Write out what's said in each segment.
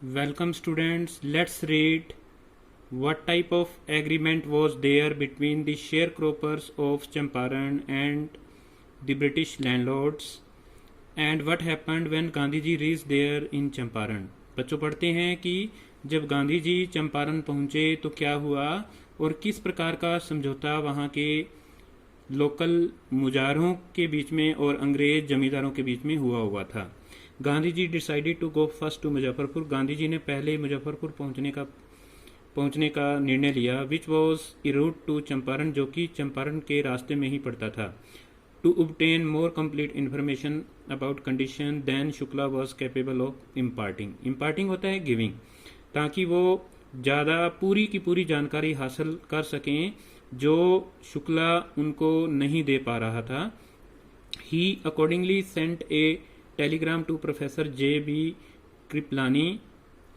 Welcome students, let's read what type of agreement was there between the sharecroppers of Champaran and the British landlords and what happened when Gandhi ji reached there in Champaran। बच्चों पढ़ते हैं कि जब गांधी जी चंपारण पहुंचे तो क्या हुआ और किस प्रकार का समझौता वहां के लोकल मुजारों के बीच में और अंग्रेज जमींदारों के बीच में हुआ था। Gandhi ji decided to go first to Muzaffarpur. Gandhi ji ने पहले मुजफ्फरपुर पहुंचने का निर्णय लिया। Which was a route to Champaran, जो कि चंपारण के रास्ते में ही पड़ता था। To obtain more complete information about condition than Shukla was capable of imparting। imparting होता है गिविंग, ताकि वो ज़्यादा पूरी की पूरी जानकारी हासिल कर सकें जो शुक्ला उनको नहीं दे पा रहा था। He accordingly sent a telegram to Professor J.B. Kriplani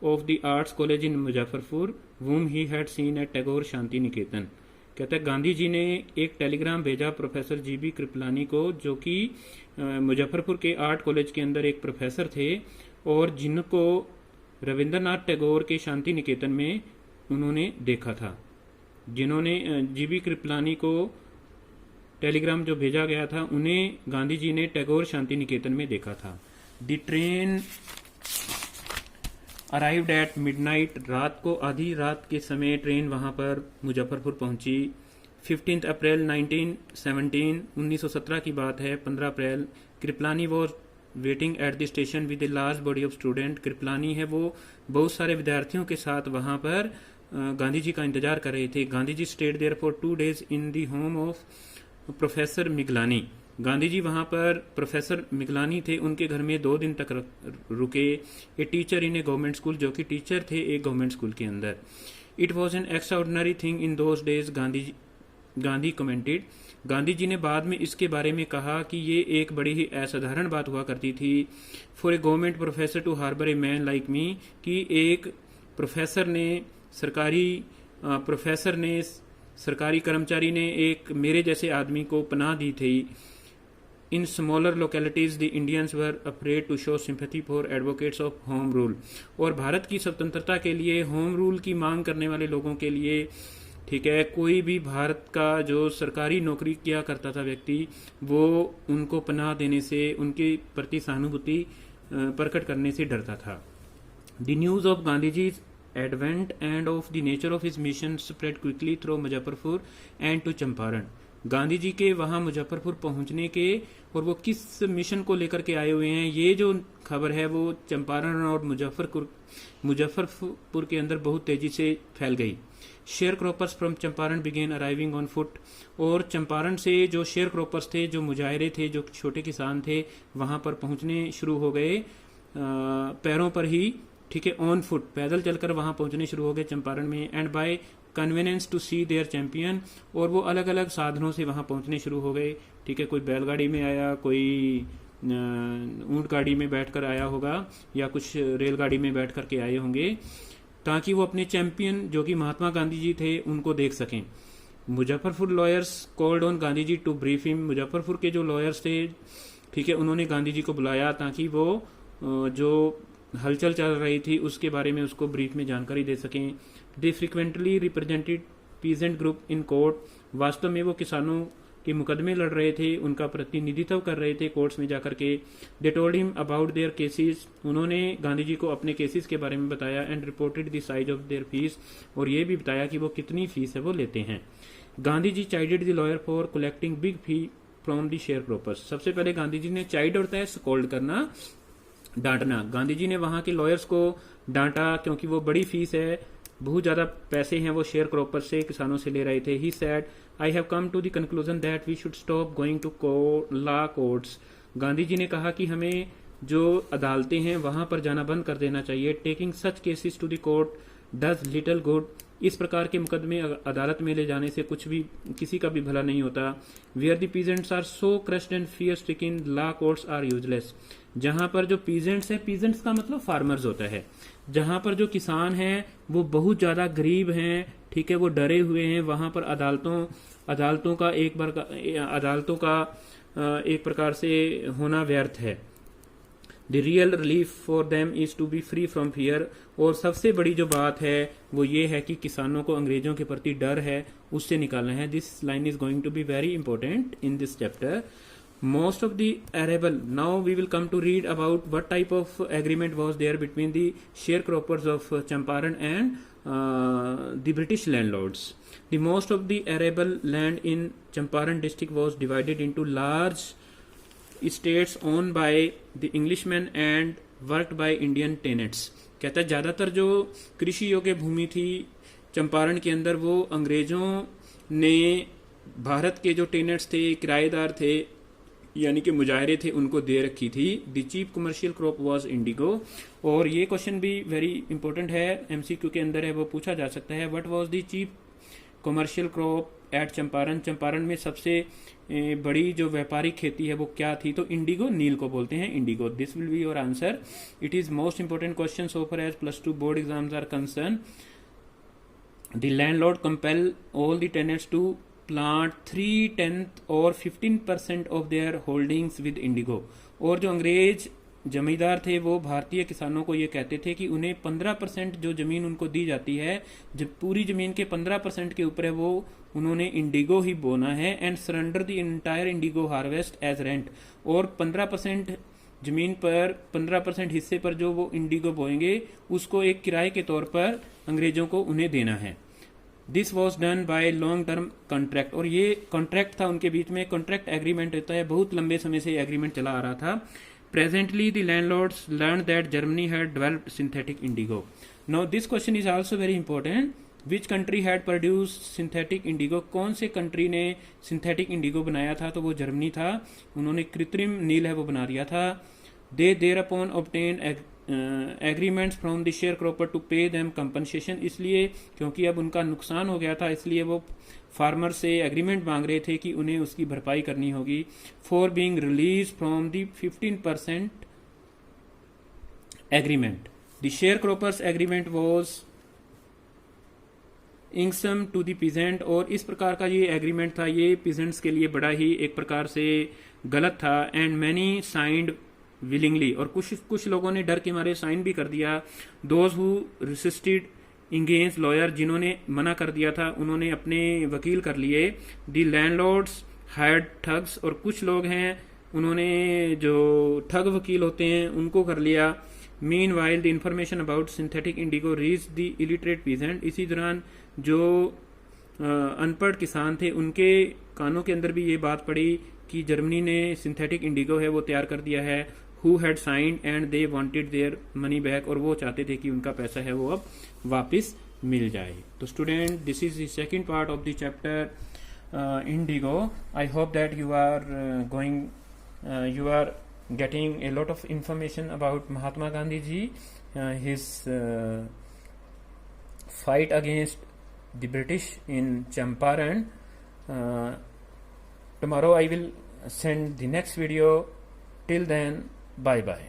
of the Arts College in Muzaffarpur, whom he had seen at Tagore Shanti Niketan. कहता है गांधी जी ने एक टेलीग्राम भेजा प्रोफेसर जीबी कृपलानी को, जो कि मुजफ्फरपुर के आर्ट कॉलेज के अंदर एक प्रोफेसर थे और जिनको रविंद्रनाथ टैगोर के शांति निकेतन में उन्होंने देखा था। जिन्होंने जीबी कृपलानी को टेलीग्राम जो भेजा गया था उन्हें गांधी जी ने टैगोर शांति निकेतन में देखा था। The train arrived at midnight. रात को आधी रात के समय ट्रेन वहां पर मुजफ्फरपुर पहुंची। 15 अप्रैल 1917 की बात है। 15 अप्रैल। Kripalani was waiting at the station with a large body of student. Kripalani है वो बहुत सारे विद्यार्थियों के साथ वहां पर गांधी जी का इंतजार कर रहे थे। Gandhi ji stayed there for 2 days in the home of professor Miglani. Gandhi ji वहां पर प्रोफेसर मिगलानी थे, उनके घर में 2 दिन तक रुके। A teacher in a government school, जो कि टीचर थे एक गवर्नमेंट स्कूल के अंदर। It was an extraordinary thing in those days, Gandhi commented. Gandhi ji ने बाद में इसके बारे में कहा कि ये एक बड़ी ही असाधारण बात हुआ करती थी for a government professor to harbour a man like me, कि एक सरकारी कर्मचारी ने एक मेरे जैसे आदमी को पनाह दी थी। In smaller localities the Indians were afraid to show sympathy for advocates of home rule. और भारत की स्वतंत्रता के लिए होम रूल की मांग करने वाले लोगों के लिए, ठीक है, कोई भी भारत का जो सरकारी नौकरी किया करता था व्यक्ति, वो उनको पनाह देने से, उनके प्रति सहानुभूति प्रकट करने से डरता था। The news of Gandhi ji advent and of the nature of his mission spread quickly through Muzaffarpur and to Champaran. Gandhi ji के वहां मुजफ्फरपुर पहुंचने के और वो किस मिशन को लेकर के आए हुए हैं, ये जो खबर है वो चंपारण और मुजफ्फरपुर के अंदर बहुत तेजी से फैल गई। Sharecroppers from Champaran began arriving on foot. और चंपारण से जो शेयर क्रॉपर्स थे, जो मुजाहिरे थे, जो छोटे किसान थे, वहां पर पहुंचने शुरू हो गए पैरों पर ही, ठीक है, ऑन फुट, पैदल चलकर वहां पहुंचने शुरू हो गए चंपारण में। And by convenience to see their champion. और वो अलग अलग साधनों से वहां पहुंचने शुरू हो गए, ठीक है, कोई बैलगाड़ी में आया, कोई ऊंट गाड़ी में बैठकर आया होगा, या कुछ रेलगाड़ी में बैठ करके आए होंगे, ताकि वो अपने चैंपियन जो कि महात्मा गांधी जी थे उनको देख सकें। Muzaffarpur lawyers called on Gandhi ji to brief him. Muzaffarpur के जो लॉयर्स थे, ठीक है, उन्होंने गांधी जी को बुलाया ताकि वो जो हलचल चल रही थी उसके बारे में उसको ब्रीफ में जानकारी दे सकें। They frequently represented peasant group in court. वास्तव में वो किसानों के मुकदमे लड़ रहे थे, उनका प्रतिनिधित्व कर रहे थे कोर्ट्स में जाकर के। They told him about their cases. उन्होंने गांधी जी को अपने केसेस के बारे में बताया। And reported the size of their fees. और ये भी बताया कि वो कितनी फीस है वो लेते हैं। Gandhi ji chided the lawyer for collecting big fee from the sharecroppers. सबसे पहले गांधी जी ने चाइड होता है स्कोल्ड करना, डांटना। गांधी जी ने वहां के लॉयर्स को डांटा क्योंकि वो बड़ी फीस है, बहुत ज्यादा पैसे हैं वो शेयर क्रॉपर से, किसानों से ले रहे थे। He said I have come to the conclusion that we should stop going to law courts. Gandhi ji ने कहा कि हमें जो अदालतें हैं वहां पर जाना बंद कर देना चाहिए। Taking such cases to the court does little good. इस प्रकार के मुकदमे अदालत में ले जाने से कुछ भी, किसी का भी भला नहीं होता। Where the peasants are so crushed and fear stricken, law courts are useless. जहां पर जो पीजेंट्स है, पीजेंट्स का मतलब फार्मर्स होता है, जहां पर जो किसान हैं वो बहुत ज्यादा गरीब हैं, ठीक है, वो डरे हुए हैं, वहां पर अदालतों का एक प्रकार से होना व्यर्थ है। The real relief for them is to be free from fear, और सबसे बड़ी जो बात है वो ये है कि किसानों को अंग्रेजों के प्रति डर है उससे निकालना है. This line is going to be very important in this chapter. Most of the arable, now we will come to read about what type of agreement was there between the sharecroppers of Champaran and the British landlords. The most of the arable land in Champaran district was divided into large estates owned by the Englishmen and worked by Indian tenants. कहता है ज़्यादातर जो कृषि योग्य भूमि थी चंपारण के अंदर वो अंग्रेजों ने भारत के जो टेनेंट्स थे, किराएदार थे, यानी कि मुजाहिरे थे, उनको दे रखी थी. The cheap commercial crop was indigo. और ये क्वेश्चन भी वेरी इंपॉर्टेंट है, एमसीक्यू के अंदर है, वो पूछा जा सकता है. What was the cheap commercial crop at Champaran. Champaran में सबसे बड़ी जो व्यापारिक खेती है वो क्या थी? तो इंडिगो, नील को बोलते हैं indigo. This will be your answer. It is most important question so for as +2 board exams are concern. The landlord compel all the tenants to plant 3/10 और 15% of their holdings with indigo. और जो अंग्रेज जमींदार थे वो भारतीय किसानों को ये कहते थे कि उन्हें 15% जो जमीन उनको दी जाती है, जब पूरी जमीन के 15% के ऊपर है वो उन्होंने इंडिगो ही बोना है. And surrender the entire indigo harvest as rent. और 15% जमीन पर 15% हिस्से पर जो वो इंडिगो बोएंगे उसको एक किराए के तौर पर अंग्रेजों को उन्हें देना है. This was done by long term contract. और ये कॉन्ट्रैक्ट था उनके बीच में, कॉन्ट्रैक्ट एग्रीमेंट होता है, बहुत लंबे समय से एग्रीमेंट चला आ रहा था. Presently the landlords learn that Germany had developed synthetic Indigo. Now this question is also very important. Which country had produce synthetic Indigo. कौन से कंट्री ने सिंथेटिक इंडिगो बनाया था? तो वो जर्मनी था. उन्होंने कृत्रिम नील है वो बना दिया था. They thereupon obtain agreements from the sharecropper to pay them compensation. इसलिए क्योंकि अब उनका नुकसान हो गया था, इसलिए वो फार्मर से एग्रीमेंट मांग रहे थे कि उन्हें उसकी भरपाई करनी होगी. For being release from the 15% agreement. The sharecroppers agreement was irksome to the peasant. और इस प्रकार का ये एग्रीमेंट था, ये पीजेंट्स के लिए बड़ा ही एक प्रकार से गलत था. And many signed willingly. और कुछ लोगों ने डर के मारे साइन भी कर दिया. Those who resisted against lawyer. जिन्होंने मना कर दिया था उन्होंने अपने वकील कर लिए. The landlords hired thugs. और कुछ लोग हैं उन्होंने जो ठग वकील होते हैं उनको कर लिया. Mean while the information about synthetic Indigo reach the illiterate peasant. इसी दौरान जो अनपढ़ किसान थे उनके कानों के अंदर भी ये बात पड़ी कि जर्मनी ने सिंथेटिक इंडिगो है वो तैयार कर दिया है. who had signed and they wanted their money back. और वो चाहते थे कि उनका पैसा है वो अब वापस मिल जाए. तो student, this is the second part of the chapter indigo. I hope that you are getting a lot of information about Mahatma Gandhi ji, his fight against the British in Champaran. Tomorrow I will send the next video. Till then, bye bye.